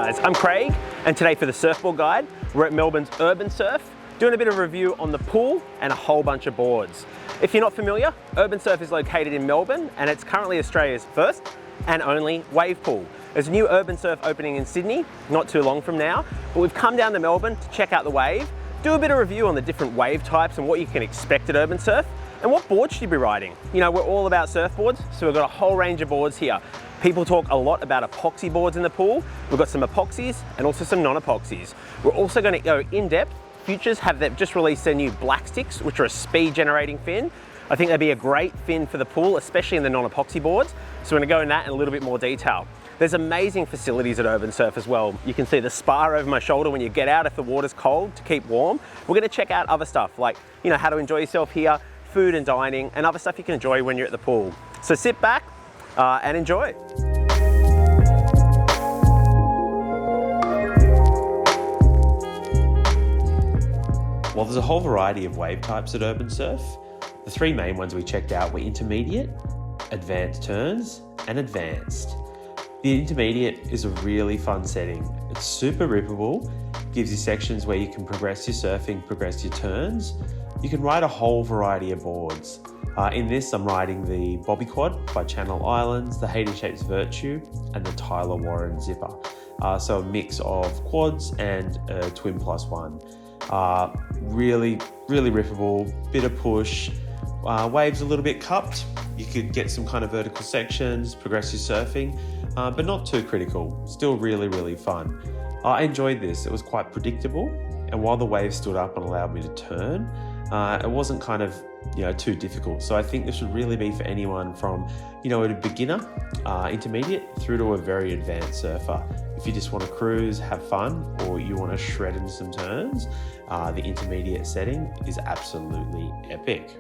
guys, I'm Craig, and today for the Surfboard Guide, we're at Melbourne's URBNSURF, doing a bit of a review on the pool and a whole bunch of boards. If you're not familiar, URBNSURF is located in Melbourne, and it's currently Australia's first and only wave pool. There's a new URBNSURF opening in Sydney, not too long from now, but we've come down to Melbourne to check out the wave, do a bit of review on the different wave types and what you can expect at URBNSURF, and what boards should you be riding. You know, we're all about surfboards, so we've got a whole range of boards here. People talk a lot about epoxy boards in the pool. We've got some epoxies and also some non-epoxies. We're also going to go in depth. Futures have just released their new black sticks, which are a speed generating fin. I think they'd be a great fin for the pool, especially in the non-epoxy boards. So we're going to go in that in a little bit more detail. There's amazing facilities at URBNSURF as well. You can see the spa over my shoulder when you get out if the water's cold to keep warm. We're going to check out other stuff like, you know, how to enjoy yourself here, food and dining, and other stuff you can enjoy when you're at the pool. So sit back and enjoy. While there's a whole variety of wave types at URBNSURF, the three main ones we checked out were intermediate, advanced turns, and advanced. The intermediate is a really fun setting. It's super rippable, gives you sections where you can progress your surfing, progress your turns. You can ride a whole variety of boards. In this, I'm riding the Bobby Quad by Channel Islands, the Hayden Shapes Virtue, and the Tyler Warren Zipper. So a mix of quads and a twin plus one. Really rippable, bit of push, waves a little bit cupped. You could get some kind of vertical sections, progress your surfing, but not too critical. Still really fun. I enjoyed this. It was quite predictable, and while the wave stood up and allowed me to turn, it wasn't kind of, you know, too difficult. So I think this should really be for anyone from, you know, a beginner, intermediate, through to a very advanced surfer. If you just want to cruise, have fun, or you want to shred in some turns, the intermediate setting is absolutely epic.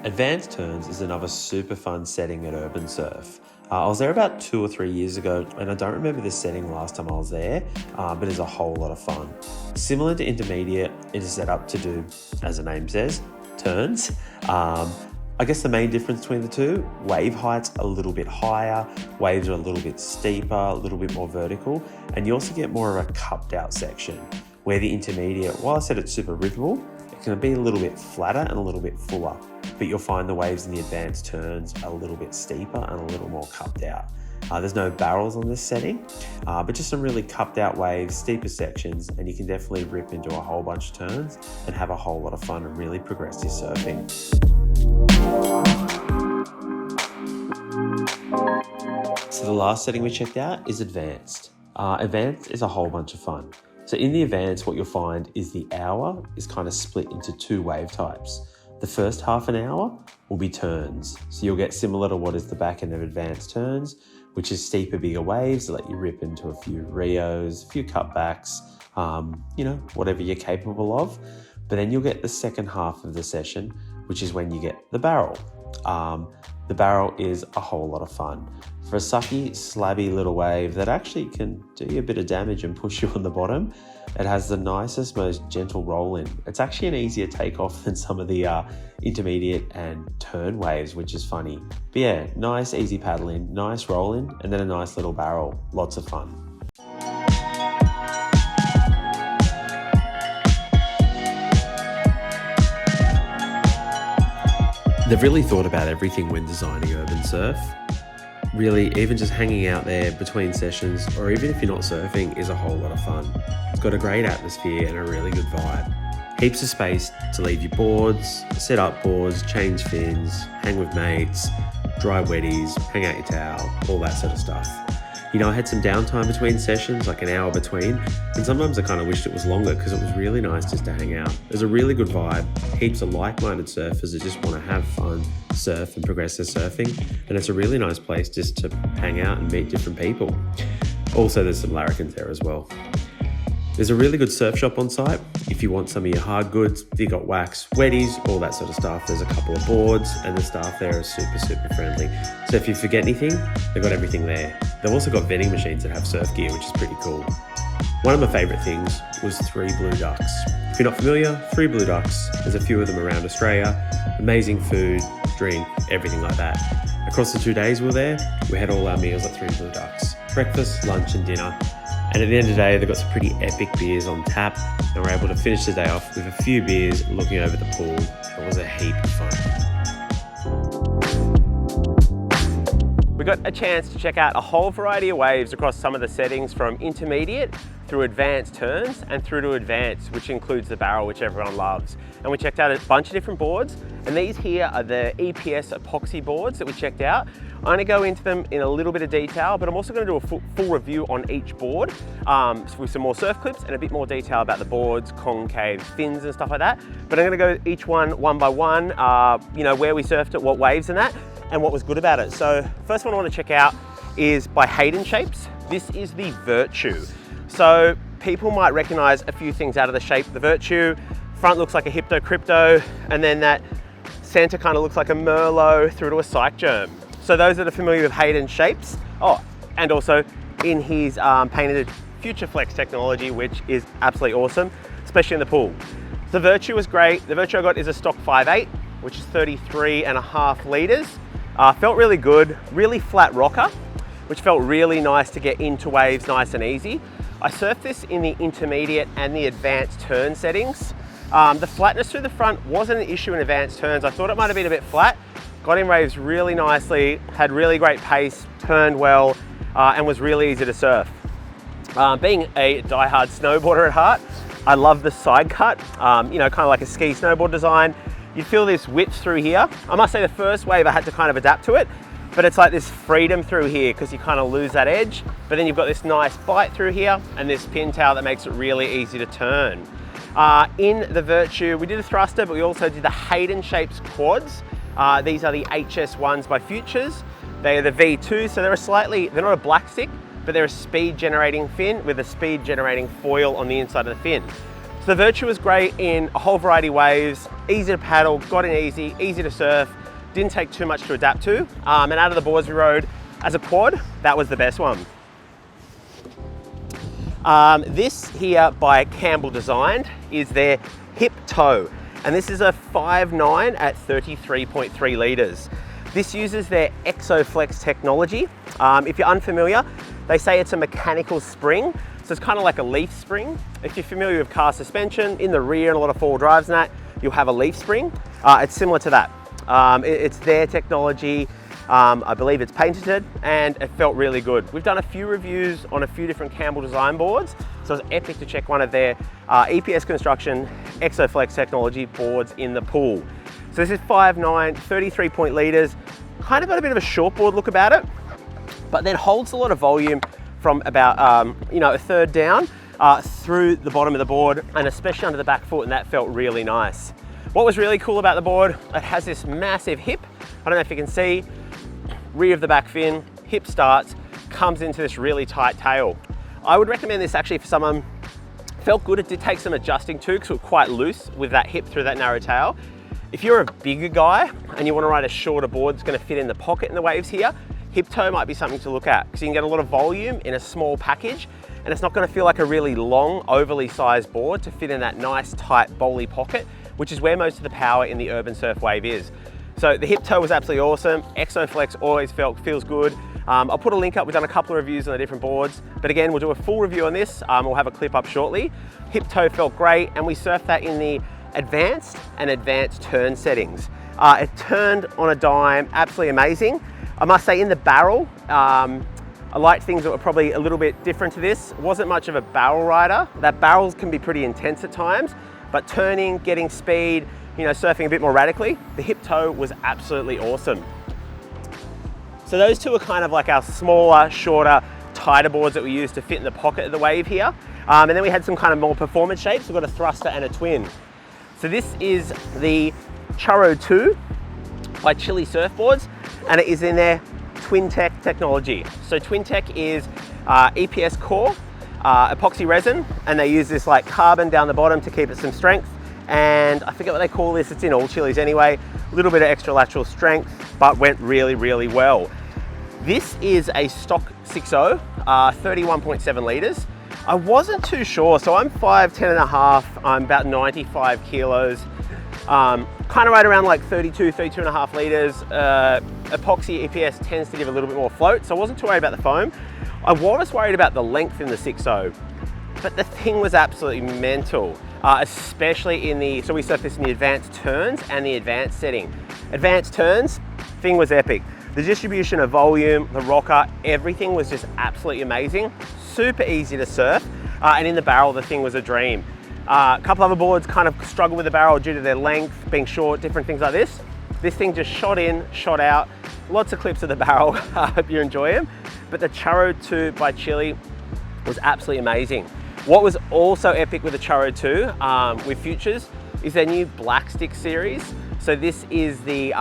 Advanced turns is another super fun setting at URBNSURF. I was there about 2 or 3 years ago, and I don't remember this setting last time I was there, but it's a whole lot of fun. Similar to intermediate, it is set up to do, as the name says, turns. I guess the main difference between the two, wave height's a little bit higher, waves are a little bit steeper, a little bit more vertical, and you also get more of a cupped out section, where the intermediate, while I said it's super rippable, it can be a little bit flatter and a little bit fuller, but you'll find the waves in the advanced turns a little bit steeper and a little more cupped out. There's no barrels on this setting, but just some really cupped out waves, steeper sections, and you can definitely rip into a whole bunch of turns and have a whole lot of fun and really progress your surfing. So the last setting we checked out is advanced. Advanced is a whole bunch of fun. So in the advanced, what you'll find is the hour is kind of split into two wave types. The first half an hour will be turns. So you'll get similar to what is the back end of advanced turns, which is steeper, bigger waves that let you rip into a few Rios, a few cutbacks, you know, whatever you're capable of. But then you'll get the second half of the session, which is when you get the barrel. The barrel is a whole lot of fun. For a sucky, slabby little wave that actually can do you a bit of damage and push you on the bottom, it has the nicest, most gentle roll in. It's actually an easier takeoff than some of the intermediate and turn waves, which is funny. But yeah, nice, easy paddle in, nice roll in, and then a nice little barrel. Lots of fun. They've really thought about everything when designing URBNSURF. Really, even just hanging out there between sessions, or even if you're not surfing, is a whole lot of fun. It's got a great atmosphere and a really good vibe. Heaps of space to leave your boards, set up boards, change fins, hang with mates, dry wetties, hang out your towel, all that sort of stuff. You know, I had some downtime between sessions, like an hour between, and sometimes I kind of wished it was longer because it was really nice just to hang out. There's a really good vibe, heaps of like-minded surfers that just want to have fun, surf and progress their surfing, and it's a really nice place just to hang out and meet different people. Also, there's some larrikins there as well. There's a really good surf shop on site. If you want some of your hard goods, you got wax, wetties, all that sort of stuff. There's a couple of boards and the staff there are super friendly. So if you forget anything, they've got everything there. They've also got vending machines that have surf gear, which is pretty cool. One of my favorite things was 3 Blue Ducks. If you're not familiar, 3 Blue Ducks, there's a few of them around Australia. Amazing food, drink, everything like that. A Across the 2 days we were there, we had all our meals at Three Blue Ducks. Breakfast, lunch and dinner. And at the end of the day, they've got some pretty epic beers on tap, and we're able to finish the day off with a few beers looking over the pool. It was a heap of fun. We got a chance to check out a whole variety of waves across some of the settings, from intermediate through advanced turns and through to advanced, which includes the barrel, which everyone loves. And we checked out a bunch of different boards, and these here are the EPS epoxy boards that we checked out. I'm going to go into them in a little bit of detail, but I'm also going to do a full review on each board with some more surf clips and a bit more detail about the boards, concave, fins and stuff like that. But I'm going to go each one by one, you know, where we surfed it, what waves and that, and what was good about it. So first one I want to check out is by Hayden Shapes. This is the Virtue. So people might recognize a few things out of the shape of the Virtue. Front looks like a Hypto Crypto, and then that center kind of looks like a Merlot through to a Psych Germ. So those that are familiar with Hayden Shapes, and also in his painted FutureFlex technology, which is absolutely awesome, especially in the pool. The Virtue was great. The Virtue I got is a stock 5.8, which is 33.5 liters. Felt really good, really flat rocker, which felt really nice to get into waves nice and easy. I surfed this in the intermediate and the advanced turn settings. The flatness through the front wasn't an issue in advanced turns. I thought it might have been a bit flat. Got in waves really nicely, had really great pace, turned well, and was really easy to surf. Being a die-hard snowboarder at heart, I love the side cut, you know, kind of like a ski snowboard design. You feel this width through here. I must say the first wave I had to kind of adapt to it, but it's like this freedom through here because you kind of lose that edge, but then you've got this nice bite through here and this pin tail that makes it really easy to turn. In the Virtue, we did a thruster, but we also did the Hayden Shapes quads. These are the HS1s by Futures. They are the V2, so they're not a black stick, but they're a speed generating fin with a speed generating foil on the inside of the fin. So the Virtue was great in a whole variety of waves, easy to paddle, got in easy to surf, didn't take too much to adapt to. And out of the boards we rode as a quad, that was the best one. This here by Campbell Designed is their Hip Toe. And this is a 5.9 at 33.3 liters. This uses their Exoflex technology. If you're unfamiliar, they say it's a mechanical spring. So it's kind of like a leaf spring. If you're familiar with car suspension, in the rear and a lot of four-wheel drives and that, you'll have a leaf spring. It's similar to that. It's their technology. I believe it's patented and it felt really good. We've done a few reviews on a few different Campbell design boards, so it's epic to check one of their EPS Construction Exoflex technology boards in the pool. So this is 5.9, 33 liters, kind of got a bit of a shortboard look about it, but then holds a lot of volume from about you know, a third down through the bottom of the board, and especially under the back foot, and that felt really nice. What was really cool about the board, it has this massive hip. I don't know if you can see, rear of the back fin, hip starts, comes into this really tight tail. I would recommend this actually for someone, felt good. It did take some adjusting too, because it was quite loose with that hip through that narrow tail. If you're a bigger guy and you want to ride a shorter board that's going to fit in the pocket in the waves here, hip toe might be something to look at, because you can get a lot of volume in a small package, and it's not going to feel like a really long, overly sized board to fit in that nice tight bowly pocket, which is where most of the power in the URBNSURF Wave is. So the hip toe was absolutely awesome. Exoflex always feels good. I'll put a link up. We've done a couple of reviews on the different boards, but again, we'll do a full review on this. We'll have a clip up shortly. Hip toe felt great, and we surfed that in the advanced and advanced turn settings. It turned on a dime, absolutely amazing. I must say, in the barrel, I liked things that were probably a little bit different to this. Wasn't much of a barrel rider. That barrels can be pretty intense at times, but turning, getting speed, you know, surfing a bit more radically, the hip toe was absolutely awesome. So those two are kind of like our smaller, shorter, tighter boards that we use to fit in the pocket of the wave here. And then we had some kind of more performance shapes. We've got a thruster and a twin. So this is the Churro 2 by Chili Surfboards, and it is in their Twin Tech technology. So Twin Tech is EPS core, epoxy resin, and they use this like carbon down the bottom to keep it some strength. And I forget what they call this, it's in all chilies anyway. A little bit of extra lateral strength, but went really, really well. This is a stock 6.0, 31.7 liters. I wasn't too sure, so I'm 5'10 and a half, I'm about 95 kilos. Kind of right around like 32 and a half liters. epoxy EPS tends to give a little bit more float, so I wasn't too worried about the foam. I was worried about the length in the 6.0, but the thing was absolutely mental, especially in the, so we surfed this in the advanced turns and the advanced setting. Advanced turns, thing was epic. The distribution of volume, the rocker, everything was just absolutely amazing. Super easy to surf, and in the barrel, the thing was a dream. A couple other boards kind of struggle with the barrel due to their length, being short, different things like this. This thing just shot in, shot out. Lots of clips of the barrel, I hope you enjoy them. But the Churro 2 by Chili was absolutely amazing. What was also epic with the Churro 2 with Futures is their new Black Stick series. So this is the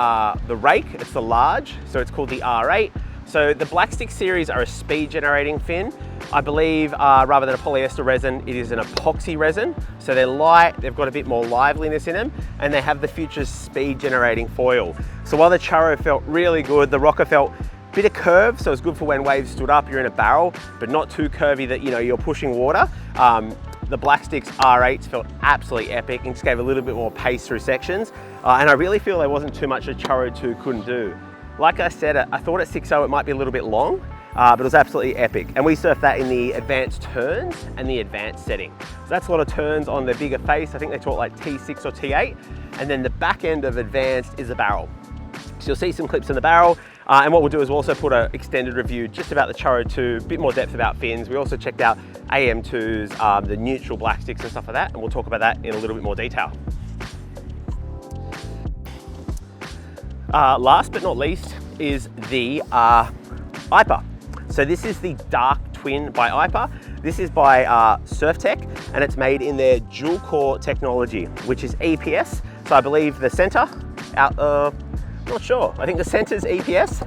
rake, it's the large, so it's called the R8. So the Black Stick series are a speed generating fin. I believe rather than a polyester resin, it is an epoxy resin. So they're light, they've got a bit more liveliness in them, and they have the Futures speed generating foil. So while the Churro felt really good, the rocker felt a bit of curve, so it's good for when waves stood up, you're in a barrel, but not too curvy that you're pushing water. The Black Sticks R8s felt absolutely epic and just gave a little bit more pace through sections. And I really feel there wasn't too much a Churro 2 couldn't do. Like I said, I thought at 6.0 it might be a little bit long, but it was absolutely epic. And we surfed that in the advanced turns and the advanced setting. So that's a lot of turns on the bigger face. I think they taught like T6 or T8. And then the back end of advanced is the barrel. So you'll see some clips in the barrel. And what we'll do is we'll also put an extended review just about the Churro 2, a bit more depth about fins. We also checked out AM2s, the neutral Black Sticks and stuff like that. And we'll talk about that in a little bit more detail. Last but not least is the IPA. So this is the Dark Twin by IPA. This is by SurfTech, and it's made in their dual core technology, which is EPS. So I believe the center, not sure. I think the center's EPS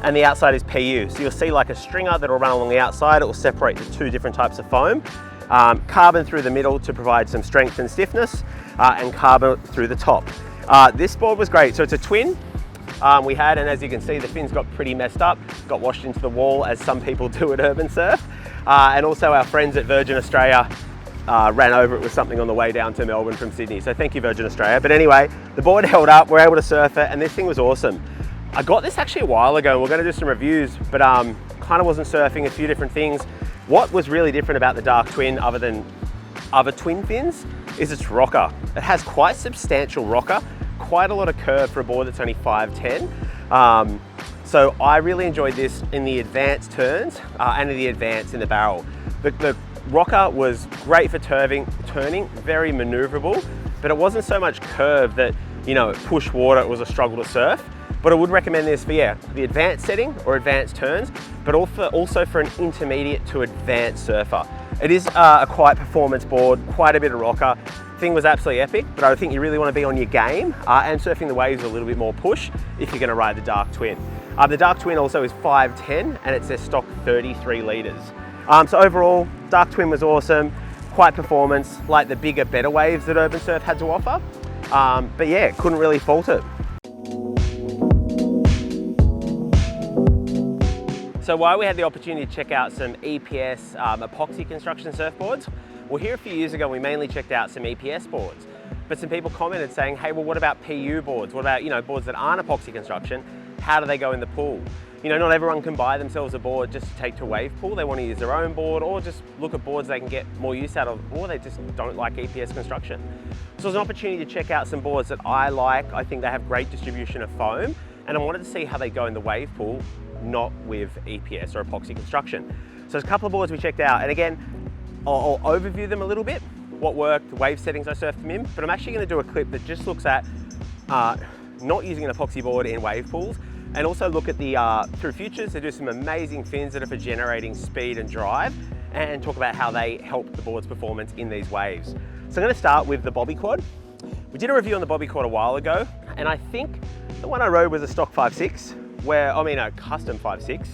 and the outside is PU. So you'll see like a stringer that'll run along the outside. It will separate the two different types of foam. Carbon through the middle to provide some strength and stiffness, and carbon through the top. This board was great. So it's a twin we had, and as you can see, the fins got pretty messed up, got washed into the wall as some people do at Urban Surf. And also our friends at Virgin Australia ran over it with something on the way down to Melbourne from Sydney. So thank you, Virgin Australia. But anyway, the board held up, we're able to surf it, and this thing was awesome. I got this actually a while ago, and we're gonna do some reviews, but kind of wasn't surfing a few different things. What was really different about the Dark Twin, other than other twin fins, is its rocker. It has quite substantial rocker, quite a lot of curve for a board that's only 5'10". So I really enjoyed this in the advanced turns and in the advanced in the barrel. The rocker was great for turning, very maneuverable, but it wasn't so much curve that, it pushed water, it was a struggle to surf. But I would recommend this for, the advanced setting or advanced turns, but also for an intermediate to advanced surfer. It is a quite performance board, quite a bit of rocker. Thing was absolutely epic, but I think you really want to be on your game and surfing the waves a little bit more push if you're going to ride the Dark Twin. The Dark Twin also is 5'10", and it's their stock 33 litres. So overall, Dark Twin was awesome, quite performance, like the bigger, better waves that Urban Surf had to offer. But yeah, couldn't really fault it. So while we had the opportunity to check out some EPS epoxy construction surfboards, well, here a few years ago we mainly checked out some EPS boards, but some people commented saying, hey, well, what about PU boards? What about boards that aren't epoxy construction? How do they go in the pool? Not everyone can buy themselves a board just to take to a wave pool. They want to use their own board, or just look at boards they can get more use out of, or they just don't like EPS construction. So it was an opportunity to check out some boards that I like. I think they have great distribution of foam, and I wanted to see how they go in the wave pool, not with EPS or epoxy construction. So there's a couple of boards we checked out, and again, I'll overview them a little bit, what worked, the wave settings I surfed them in, but I'm actually going to do a clip that just looks at not using an epoxy board in wave pools, and also look at the through Futures. They do some amazing fins that are for generating speed and drive, and talk about how they help the board's performance in these waves. So I'm going to start with the Bobby Quad. We did a review on the Bobby Quad a while ago, and I think the one I rode was a stock 5'6", custom 5'6".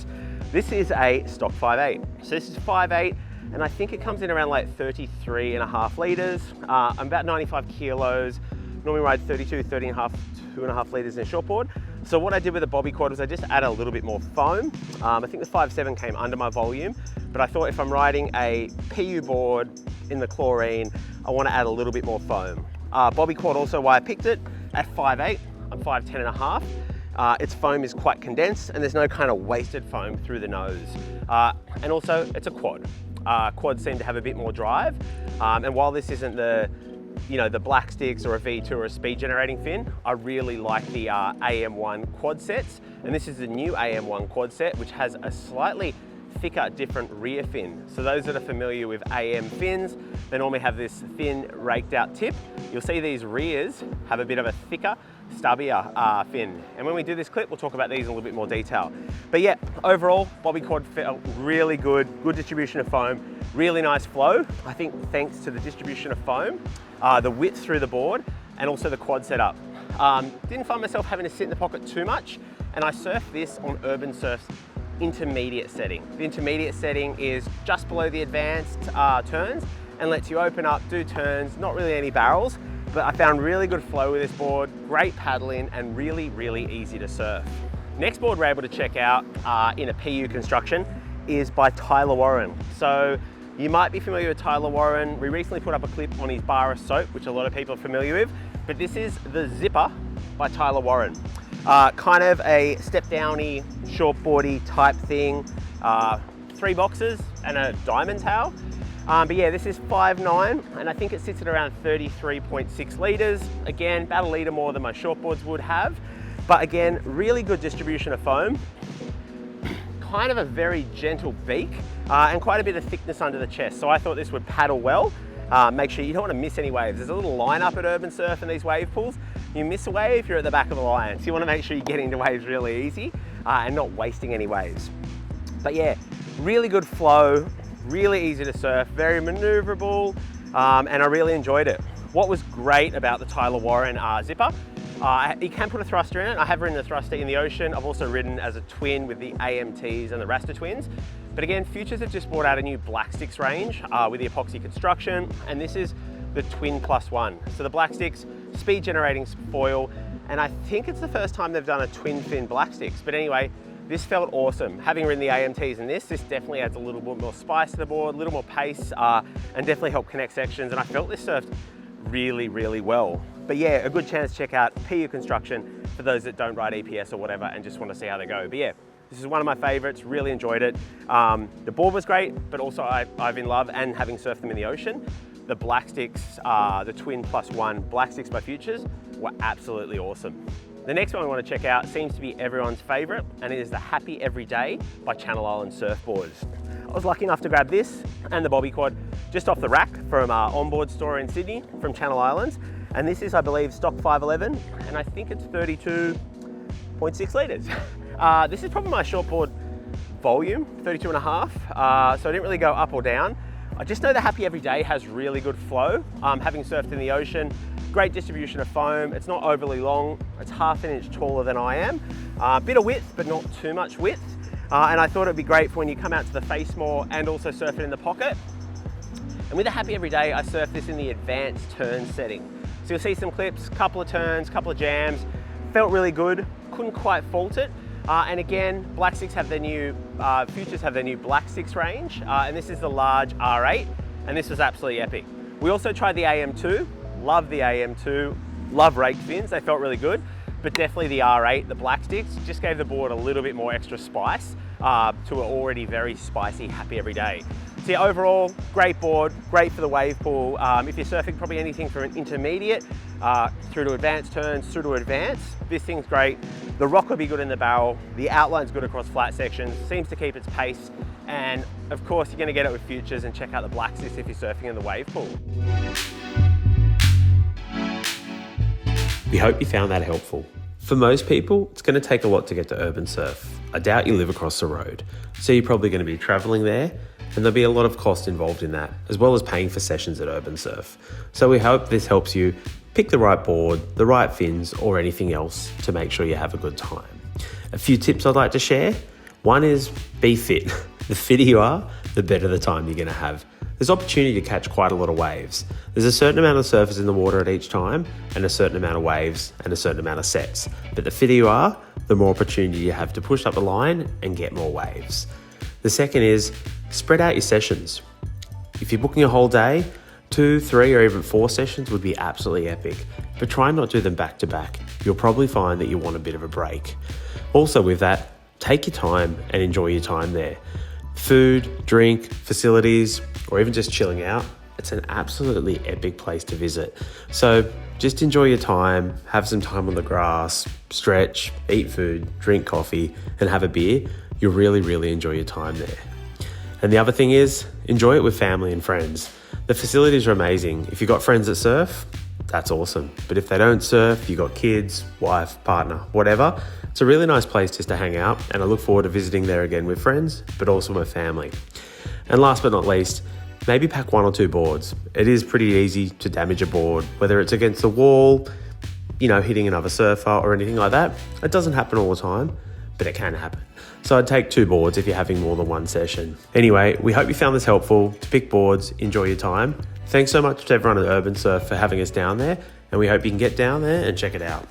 This is a stock 5'8". So this is 5'8", and I think it comes in around like 33.5 litres. I'm about 95 kilos. Normally ride 2.5 litres in a shortboard. So what I did with the Bobby Quad was I just added a little bit more foam. I think the 5.7 came under my volume, but I thought if I'm riding a PU board in the chlorine, I want to add a little bit more foam. Bobby Quad also, why I picked it, at 5'8", I'm 5'10.5", its foam is quite condensed and there's no kind of wasted foam through the nose. And also it's a quad. Quads seem to have a bit more drive. And while this isn't the Black Sticks or a V2 or a speed generating fin, I really like the AM1 quad sets. And this is the new AM1 quad set, which has a slightly thicker, different rear fin. So those that are familiar with AM fins, they normally have this thin, raked out tip. You'll see these rears have a bit of a thicker, stubbier fin. And when we do this clip, we'll talk about these in a little bit more detail. But yeah, overall, Bobby Quad felt really good distribution of foam, really nice flow. I think thanks to the distribution of foam, the width through the board, and also the quad setup. Didn't find myself having to sit in the pocket too much, and I surfed this on URBNSURF's intermediate setting. The intermediate setting is just below the advanced turns and lets you open up, do turns, not really any barrels, but I found really good flow with this board, great paddling, and really, really easy to surf. Next board we're able to check out in a PU construction is by Tyler Warren. So you might be familiar with Tyler Warren. We recently put up a clip on his bar of soap, which a lot of people are familiar with, but this is the Zipper by Tyler Warren. Kind of a step downy, shortboardy type thing, 3 boxes and a diamond tail. But yeah, this is 5'9", and I think it sits at around 33.6 litres. Again, about a litre more than my shortboards would have. But again, really good distribution of foam. Kind of a very gentle beak and quite a bit of thickness under the chest. So I thought this would paddle well. Make sure you don't want to miss any waves. There's a little line up at URBNSURF and these wave pools. You miss a wave, you're at the back of the line. So you want to make sure you get into waves really easy and not wasting any waves. But yeah, really good flow, really easy to surf, very maneuverable, and I really enjoyed it. What was great about the Tyler Warren Zipper, you can put a thruster in it. I have ridden a thruster in the ocean. I've also ridden as a twin with the AMTs and the Rasta twins. But again, Futures have just brought out a new Black Sticks range with the epoxy construction, and this is the Twin +1. So the Black Sticks, speed generating foil, and I think it's the first time they've done a twin fin Black Sticks. But anyway, this felt awesome. Having ridden the AMTs in this definitely adds a little bit more spice to the board, a little more pace, and definitely help connect sections. And I felt this surfed really, really well. But yeah, a good chance to check out PU construction for those that don't ride EPS or whatever and just want to see how they go. But yeah, this is one of my favorites, really enjoyed it. The board was great, but also I've in love, and having surfed them in the ocean, the Black Sticks, the Twin +1 Black Sticks by Futures were absolutely awesome. The next one we want to check out seems to be everyone's favorite, and it is the Happy Every Day by Channel Islands Surfboards. I was lucky enough to grab this and the Bobby Quad just off the rack from our onboard store in Sydney from Channel Islands. And this is, I believe, stock 511, and I think it's 32.6 litres. This is probably my shortboard volume, 32.5, so I didn't really go up or down. I just know the Happy Every Day has really good flow. Having surfed in the ocean, great distribution of foam. It's not overly long. It's half an inch taller than I am. Bit of width, but not too much width. And I thought it'd be great for when you come out to the face more and also surf it in the pocket. And with the Happy Every Day, I surfed this in the advanced turn setting. So you'll see some clips, couple of turns, couple of jams. Felt really good, couldn't quite fault it. And again, Black Sticks have their new, Futures have their new Black Sticks range, and this is the large R8, and this was absolutely epic. We also tried the AM2, love the AM2, love rake fins, they felt really good, but definitely the R8, the Black Sticks, just gave the board a little bit more extra spice to an already very spicy Happy Every Day. So yeah, overall, great board, great for the wave pool. If you're surfing probably anything from an intermediate through to advanced turns, through to advanced, this thing's great. The rock will be good in the barrel, the outline's good across flat sections, seems to keep its pace, and of course you're gonna get it with Futures, and check out the Black Sticks if you're surfing in the wave pool. We hope you found that helpful. For most people, it's going to take a lot to get to URBNSURF. I doubt you live across the road, so you're probably going to be travelling there, and there'll be a lot of cost involved in that, as well as paying for sessions at URBNSURF. So we hope this helps you pick the right board, the right fins, or anything else to make sure you have a good time. A few tips I'd like to share. One is be fit. The fitter you are, the better the time you're going to have. There's opportunity to catch quite a lot of waves. There's a certain amount of surface in the water at each time, and a certain amount of waves and a certain amount of sets. But the fitter you are, the more opportunity you have to push up the line and get more waves. The second is spread out your sessions. If you're booking a whole day, 2, 3, or even 4 sessions would be absolutely epic, but try and not do them back to back. You'll probably find that you want a bit of a break. Also with that, take your time and enjoy your time there. Food, drink, facilities, or even just chilling out, it's an absolutely epic place to visit. So just enjoy your time, have some time on the grass, stretch, eat food, drink coffee, and have a beer. You'll really, really enjoy your time there. And the other thing is, enjoy it with family and friends. The facilities are amazing. If you've got friends that surf, that's awesome. But if they don't surf, you've got kids, wife, partner, whatever, it's a really nice place just to hang out, and I look forward to visiting there again with friends, but also my family. And last but not least, maybe pack 1 or 2 boards. It is pretty easy to damage a board, whether it's against the wall, hitting another surfer or anything like that. It doesn't happen all the time, but it can happen. So I'd take 2 boards if you're having more than 1 session. Anyway, we hope you found this helpful. To pick boards, enjoy your time. Thanks so much to everyone at Urban Surf for having us down there, and we hope you can get down there and check it out.